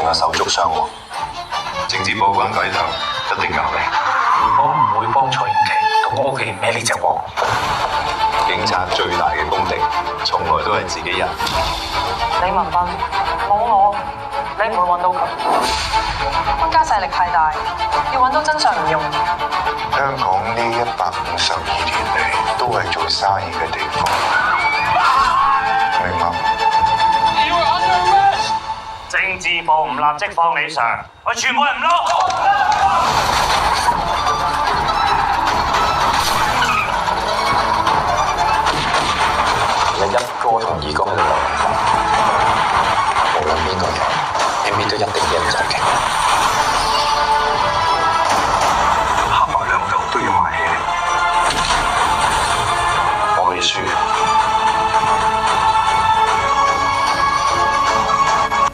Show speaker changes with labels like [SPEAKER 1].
[SPEAKER 1] 仲有手足相喎。政治部揾鬼頭，一定有你。
[SPEAKER 2] 我唔會幫蔡元琪同我屋企人孭呢隻鑊。
[SPEAKER 1] 警察最大嘅公敵，從來都係自己人。
[SPEAKER 3] 李文斌冇我，你唔會揾到佢。溫家勢力太大，要揾到真相唔容易。
[SPEAKER 4] 香港呢152年嚟都係做生意嘅地方，明嗎？
[SPEAKER 2] 政治部唔立即放你上，我全部人唔撈。
[SPEAKER 1] 有一哥同二哥喺度，無論邊個贏，偏偏都一定贏唔晒嘅。